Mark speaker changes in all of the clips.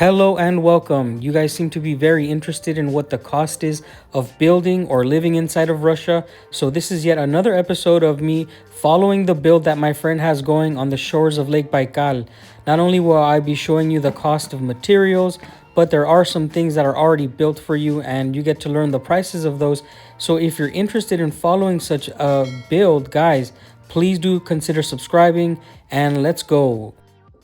Speaker 1: Hello and welcome. You guys seem to be very interested in what the cost is of building or living inside of Russia. So this is yet another episode of me following the build that my friend has going on the shores of Lake Baikal. Not only will I be showing you the cost of materials, but there are some things that are already built for you and you get to learn the prices of those. So if you're interested in following such a build, guys, please do consider subscribing and let's go.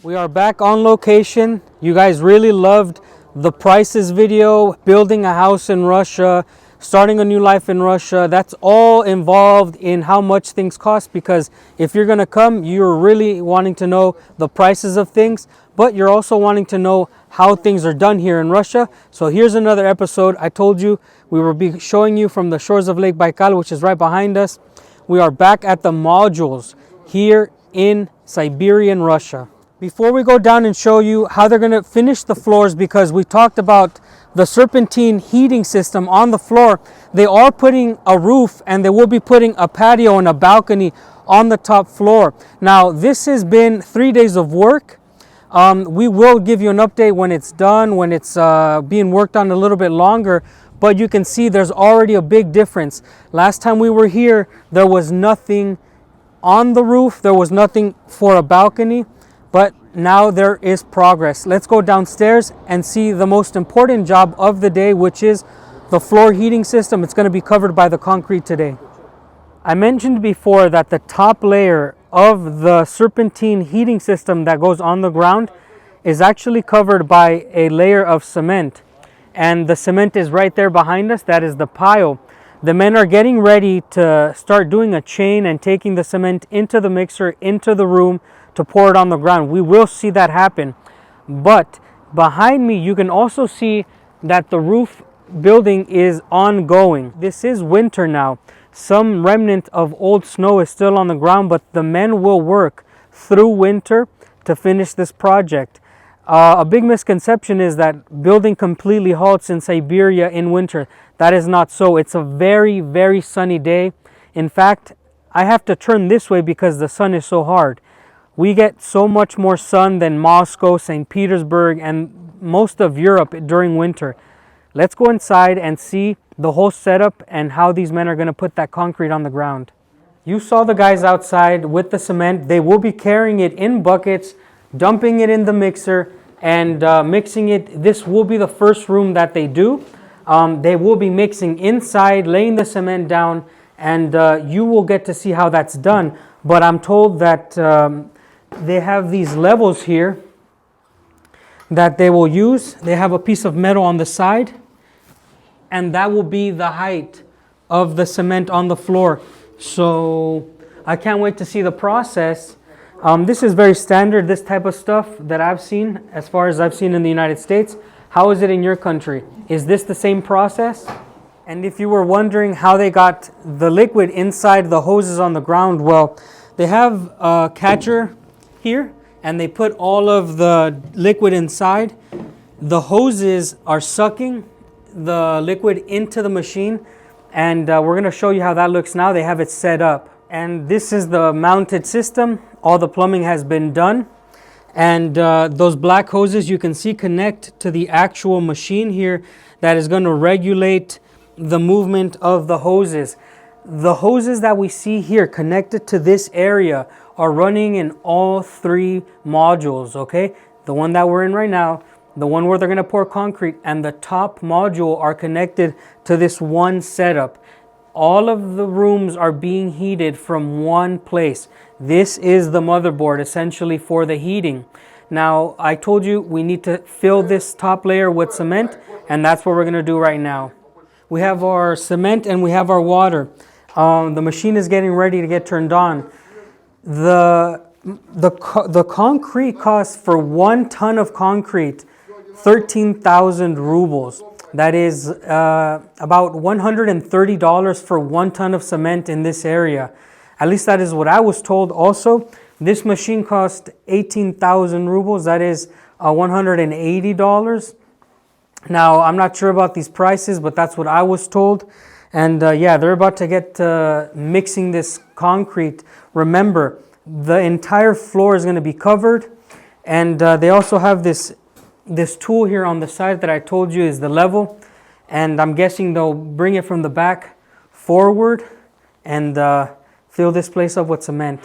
Speaker 1: We are back on location. You guys really loved the prices video, building a house in Russia, starting a new life in Russia. That's all involved in how much things cost, because if you're going to come, you're really wanting to know the prices of things, but you're also wanting to know how things are done here in Russia. So here's another episode. I told you we will be showing you from the shores of Lake Baikal, which is right behind us. We are back at the modules here in Siberian Russia. Before we go down and show you how they're going to finish the floors, because we talked about the serpentine heating system on the floor, they are putting a roof and they will be putting a patio and a balcony on the top floor. Now, this has been 3 days of work. We will give you an update when it's done, when it's being worked on a little bit longer, but you can see there's already a big difference. Last time we were here, there was nothing on the roof, there was nothing for a balcony. But now there is progress. Let's go downstairs and see the most important job of the day, which is the floor heating system. It's going to be covered by the concrete today. I mentioned before that the top layer of the serpentine heating system that goes on the ground is actually covered by a layer of cement. And the cement is right there behind us. That is the pile. The men are getting ready to start doing a chain and taking the cement into the mixer, into the room, to pour it on the ground. We will see that happen. But behind me, you can also see that the roof building is ongoing. This is winter now. Some remnant of old snow is still on the ground, but the men will work through winter to finish this project. A big misconception is that building completely halts in Siberia in winter. That is not so. It's a very, very sunny day. In fact, I have to turn this way because the sun is so hard. We get so much more sun than Moscow, St. Petersburg, and most of Europe during winter. Let's go inside and see the whole setup and how these men are going to put that concrete on the ground. You saw the guys outside with the cement. They will be carrying it in buckets, dumping it in the mixer, and mixing it. This will be the first room that they do. They will be mixing inside, laying the cement down, and you will get to see how that's done. But I'm told that they have these levels here that they will use. They have a piece of metal on the side, and that will be the height of the cement on the floor. So I can't wait to see the process. This is very standard, this type of stuff that I've seen, as far as I've seen in the United States. How is it in your country? Is this the same process? And if you were wondering how they got the liquid inside the hoses on the ground, well, they have a catcher here, and they put all of the liquid inside. The hoses are sucking the liquid into the machine, and we're going to show you how that looks now. They have it set up, and this is the mounted system. All the plumbing has been done, and those black hoses you can see connect to the actual machine here that is going to regulate the movement of the hoses. The hoses that we see here connected to this area are running in all three modules, okay? The one that we're in right now, the one where they're going to pour concrete, and the top module are connected to this one setup. All of the rooms are being heated from one place. This is the motherboard essentially for the heating. Now, I told you we need to fill this top layer with cement, and that's what we're going to do right now. We have our cement and we have our water. The machine is getting ready to get turned on. The concrete costs for 1 ton of concrete 13,000 rubles. That is about $130 for 1 ton of cement in this area. At least that is what I was told. Also, this machine cost 18,000 rubles. That is $180. Now, I'm not sure about these prices, but that's what I was told. And yeah, they're about to get mixing this concrete. Remember, the entire floor is going to be covered, and they also have this this tool here on the side that I told you is the level, and I'm guessing they'll bring it from the back forward and fill this place up with cement.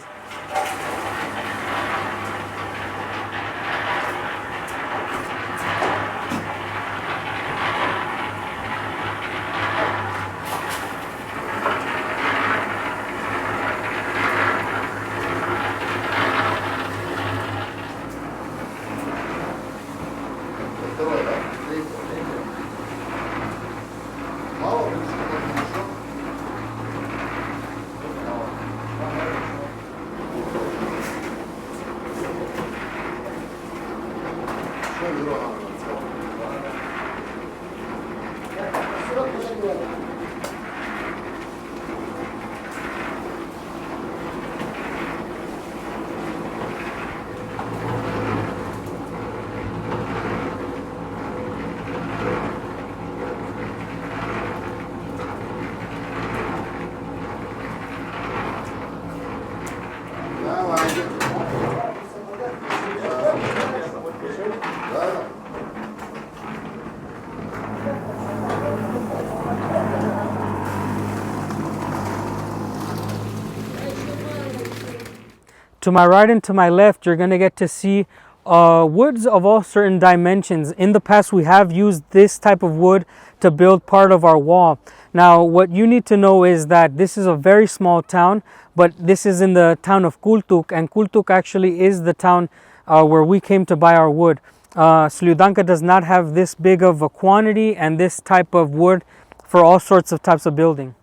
Speaker 1: To my right and to my left, you're going to get to see woods of all certain dimensions. In the past, we have used this type of wood to build part of our wall. Now, what you need to know is that this is a very small town, but this is in the town of Kultuk, and Kultuk actually is the town where we came to buy our wood. Sljudanka does not have this big of a quantity and this type of wood for all sorts of types of building.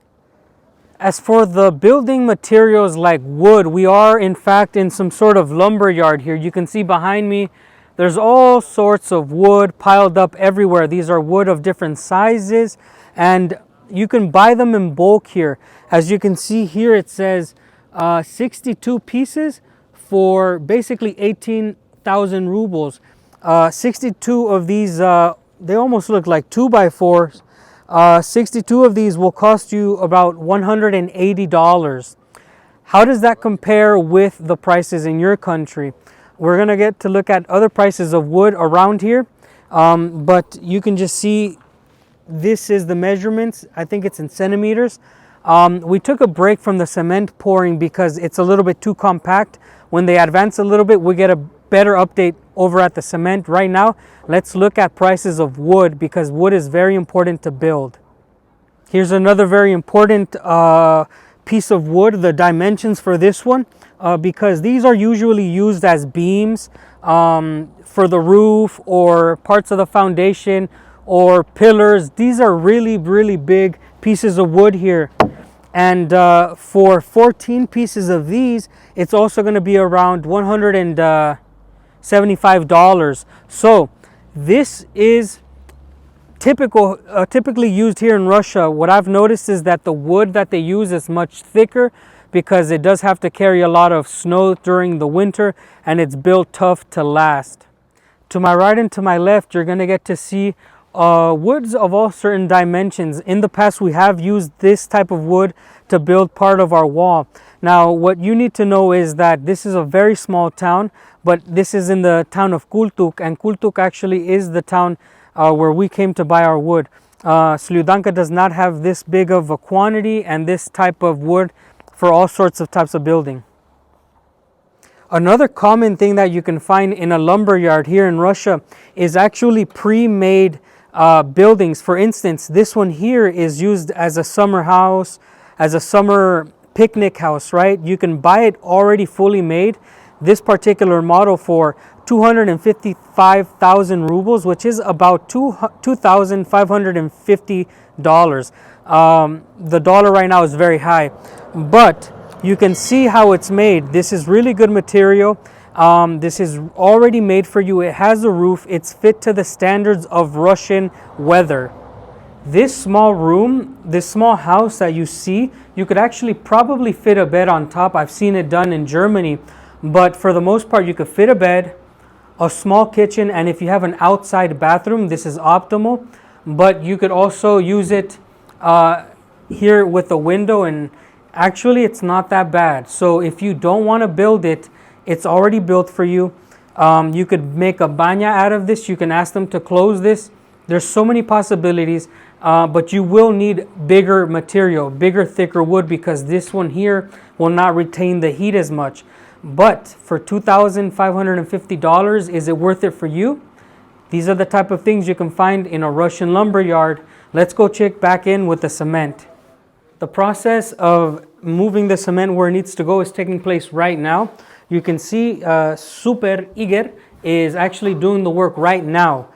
Speaker 1: As for the building materials like wood, we are in fact in some sort of lumber yard here. You can see behind me, there's all sorts of wood piled up everywhere. These are wood of different sizes, and you can buy them in bulk here. As you can see here, it says 62 pieces for basically 18,000 rubles. 62 of these, they almost look like 2x4s. 62 of these will cost you about $180. How does that compare with the prices in your country? We're going to get to look at other prices of wood around here, but you can just see this is the measurements. I think it's in centimeters. We took a break from the cement pouring because it's a little bit too compact. When they advance a little bit, we get a better update over at the cement. Right now, let's look at prices of wood because wood is very important to build. Here's another very important piece of wood, the dimensions for this one, because these are usually used as beams for the roof or parts of the foundation or pillars. These are really, really big pieces of wood here. And for 14 pieces of these, it's also going to be around $175. So this is typically used here in Russia. What I've noticed is that the wood that they use is much thicker because it does have to carry a lot of snow during the winter, and it's built tough to last. To my right and to my left, you're going to get to see woods of all certain dimensions. In the past, we have used this type of wood to build part of our wall. Now, what you need to know is that this is a very small town, but this is in the town of Kultuk, and Kultuk actually is the town where we came to buy our wood. Sljudanka does not have this big of a quantity and this type of wood for all sorts of types of building. Another common thing that you can find in a lumber yard here in Russia is actually pre-made buildings. For instance, this one here is used as a summer house, as a summer picnic house, right? You can buy it already fully made. This particular model for 255,000 rubles, which is about $2,550. The dollar right now is very high, but you can see how it's made. This is really good material. This is already made for you. It has a roof. It's fit to the standards of Russian weather. This small room, this small house that you see, you could actually probably fit a bed on top. I've seen it done in Germany, but for the most part, you could fit a bed, a small kitchen, and if you have an outside bathroom, this is optimal. But you could also use it here with a window, and actually it's not that bad. So if you don't want to build it, it's already built for you. You could make a banya out of this. You can ask them to close this. There's so many possibilities, but you will need bigger material, bigger, thicker wood, because this one here will not retain the heat as much. But for $2,550, is it worth it for you? These are the type of things you can find in a Russian lumber yard. Let's go check back in with the cement. The process of moving the cement where it needs to go is taking place right now. You can see Super Igor is actually doing the work right now.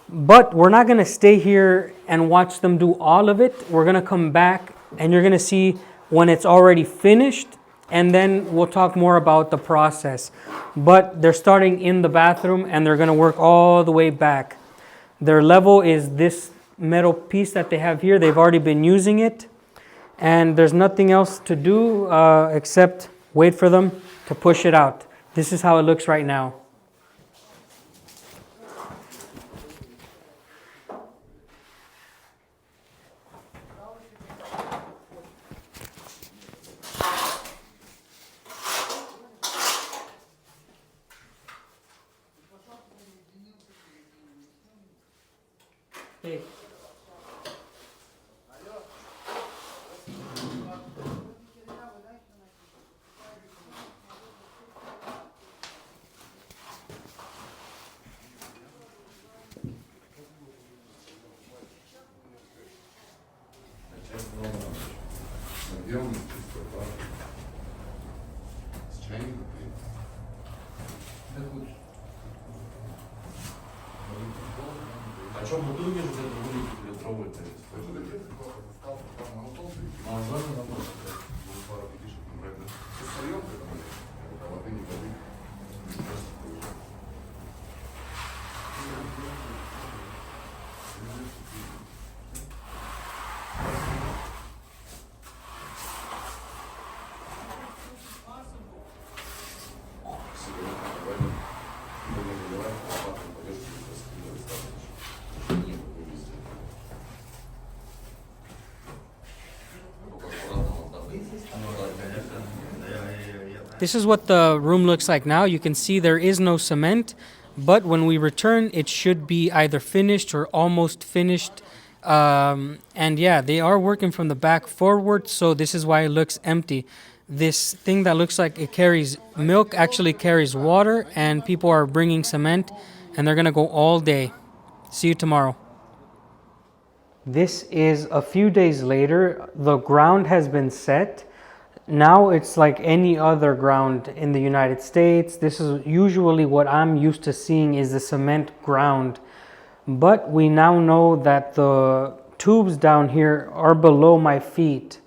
Speaker 1: But we're not going to stay here and watch them do all of it. We're going to come back and you're going to see when it's already finished, and then we'll talk more about the process. But they're starting in the bathroom and they're going to work all the way back. Their level is this metal piece that they have here. They've already been using it, and there's nothing else to do except wait for them to push it out. This is how it looks right now. Hey.
Speaker 2: А что бутылки же это будут литровые-то?
Speaker 1: This is what the room looks like now. You can see there is no cement, but when we return, it should be either finished or almost finished. And yeah, they are working from the back forward, so this is why it looks empty. This thing that looks like it carries milk actually carries water, and people are bringing cement, and they're gonna go all day. See you tomorrow. This is a few days later. The ground has been set. Now it's like any other ground in the United States. This is usually what I'm used to seeing is the cement ground. But we now know that the tubes down here are below my feet.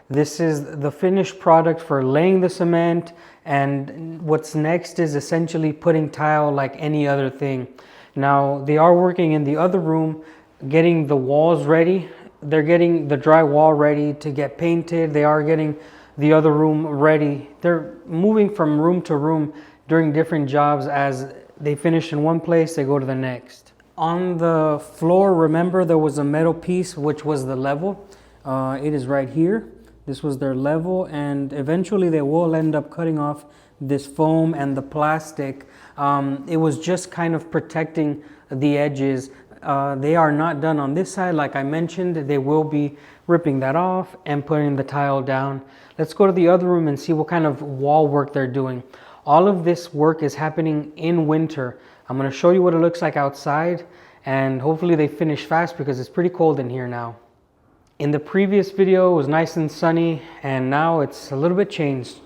Speaker 1: This is the finished product for laying the cement, and what's next is essentially putting tile like any other thing. Now they are working in the other room, getting the walls ready. They're getting the drywall ready to get painted. They are getting the other room ready. They're moving from room to room during different jobs. As they finish in one place, they go to the next. On the floor, remember there was a metal piece which was the level. It is right here. This was their level, and eventually they will end up cutting off this foam and the plastic. It was just kind of protecting the edges. They are not done on this side. Like I mentioned, they will be ripping that off and putting the tile down. Let's go to the other room and see what kind of wall work they're doing. All of this work is happening in winter. I'm going to show you what it looks like outside, and hopefully they finish fast because it's pretty cold in here now. In the previous video, it was nice and sunny, and now it's a little bit changed.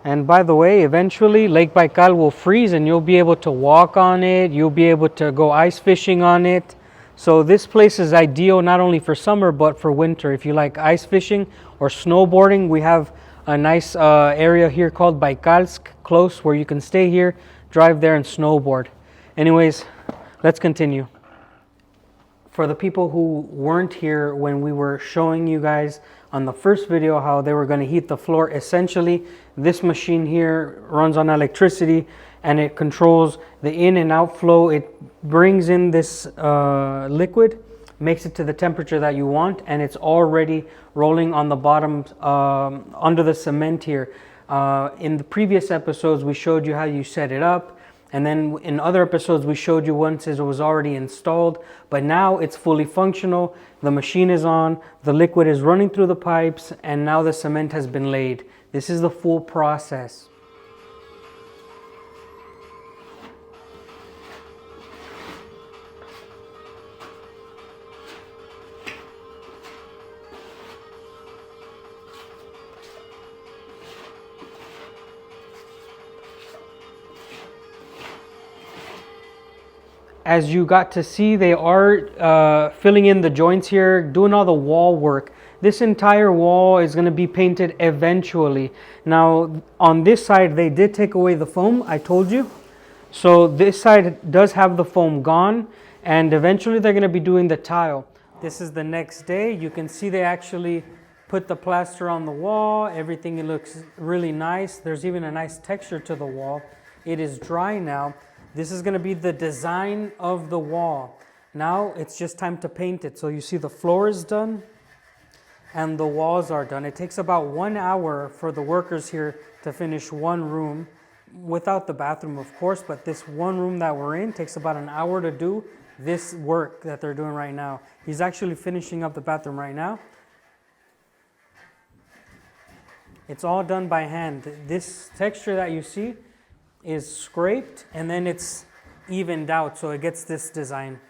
Speaker 1: And by the way, eventually Lake Baikal will freeze and you'll be able to walk on it. You'll be able to go ice fishing on it. So this place is ideal not only for summer, but for winter. If you like ice fishing or snowboarding, we have a nice area here called Baikalsk, close, where you can stay here, drive there and snowboard. Anyways, let's continue. For the people who weren't here when we were showing you guys on the first video how they were going to heat the floor, essentially this machine here runs on electricity and it controls the in and out flow. It brings in this liquid makes it to the temperature that you want, and it's already rolling on the bottom under the cement here. In the previous episodes, we showed you how you set it up, and then in other episodes, we showed you once it was already installed, but now it's fully functional. The machine is on, the liquid is running through the pipes, and now the cement has been laid. This is the full process. As you got to see, they are filling in the joints here, doing all the wall work. This entire wall is going to be painted eventually. Now, on this side, they did take away the foam, I told you. So this side does have the foam gone, and eventually they're going to be doing the tile. This is the next day. You can see they actually put the plaster on the wall. Everything looks really nice. There's even a nice texture to the wall. It is dry now. This is going to be the design of the wall. Now it's just time to paint it. So you see the floor is done and the walls are done. It takes about 1 hour for the workers here to finish one room, without the bathroom of course, but this one room that we're in takes about an hour to do this work that they're doing right now. He's actually finishing up the bathroom right now. It's all done by hand. This texture that you see is scraped and then it's evened out, so it gets this design.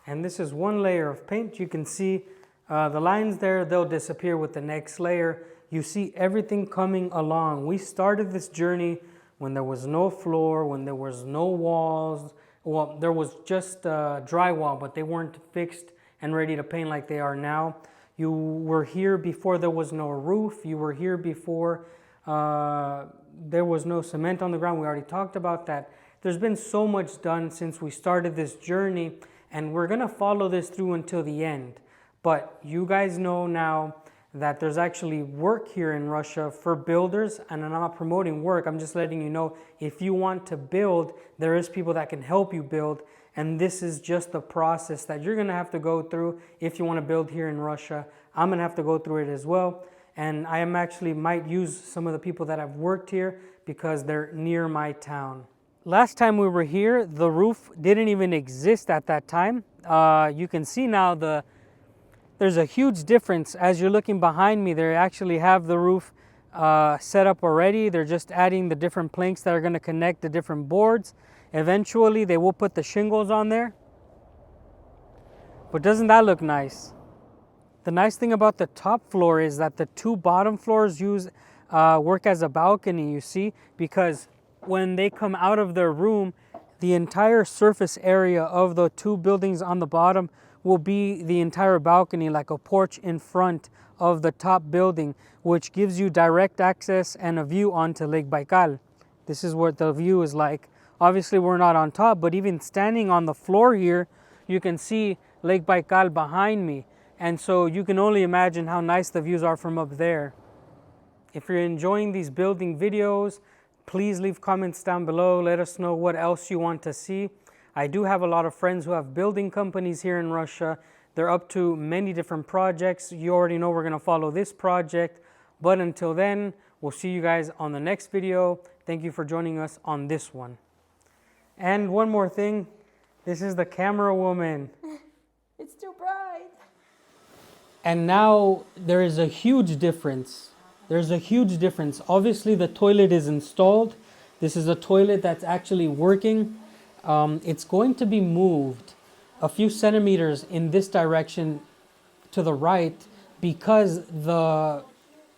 Speaker 1: And this is one layer of paint. You can see the lines there, they'll disappear with the next layer. You see everything coming along. We started this journey when there was no floor, when there was no walls. Well, there was just drywall, but they weren't fixed and ready to paint like they are now. You were here before there was no roof. You were here before there was no cement on the ground. We already talked about that. There's been so much done since we started this journey, and we're going to follow this through until the end. But you guys know now that there's actually work here in Russia for builders, and I'm not promoting work. I'm just letting you know, if you want to build, there is people that can help you build, and this is just the process that you're going to have to go through if you want to build here in Russia. I'm going to have to go through it as well, and I am actually might use some of the people that have worked here because they're near my town. Last time we were here, the roof didn't even exist at that time. You can see now there's a huge difference. As you're looking behind me, they actually have the roof set up already. They're just adding the different planks that are going to connect the different boards. Eventually, they will put the shingles on there. But doesn't that look nice? The nice thing about the top floor is that the two bottom floors work as a balcony, you see, because when they come out of their room, the entire surface area of the two buildings on the bottom will be the entire balcony, like a porch in front of the top building, which gives you direct access and a view onto Lake Baikal. This is what the view is like. Obviously, we're not on top, but even standing on the floor here, you can see Lake Baikal behind me. And so you can only imagine how nice the views are from up there. If you're enjoying these building videos, please leave comments down below. Let us know what else you want to see. I do have a lot of friends who have building companies here in Russia. They're up to many different projects. You already know we're going to follow this project. But until then, we'll see you guys on the next video. Thank you for joining us on this one. And one more thing. This is the camera woman.
Speaker 3: It's too bright.
Speaker 1: And now there is a huge difference. There's a huge difference. Obviously, the toilet is installed. This is a toilet that's actually working. It's going to be moved a few centimeters in this direction to the right because the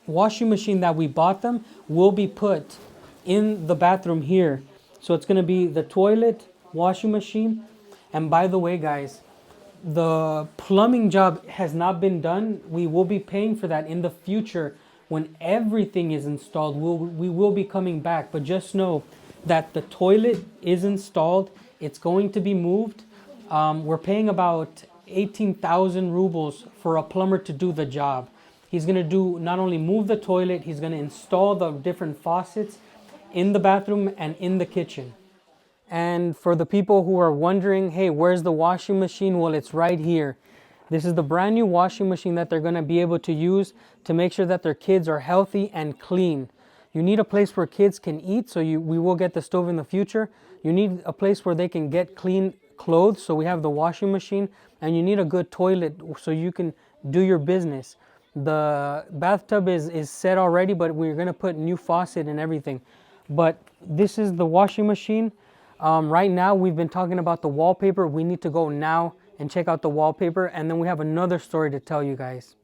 Speaker 1: washing machine that we bought them will be put in the bathroom here. So it's going to be the toilet, washing machine. And by the way, guys, the plumbing job has not been done. We will be paying for that in the future when everything is installed. We will be coming back, but just know that the toilet is installed. It's going to be moved. We're paying about 18,000 rubles for a plumber to do the job. He's going to do not only move the toilet, he's going to install the different faucets in the bathroom and in the kitchen. And for the people who are wondering, hey, where's the washing machine? Well, it's right here. This is the brand new washing machine that they're going to be able to use to make sure that their kids are healthy and clean. You need a place where kids can eat, so we will get the stove in the future. You need a place where they can get clean clothes, so we have the washing machine. And you need a good toilet so you can do your business. The bathtub is set already, but we're going to put new faucet and everything. But this is the washing machine. Right now, we've been talking about the wallpaper. We need to go now and check out the wallpaper, and then we have another story to tell you guys.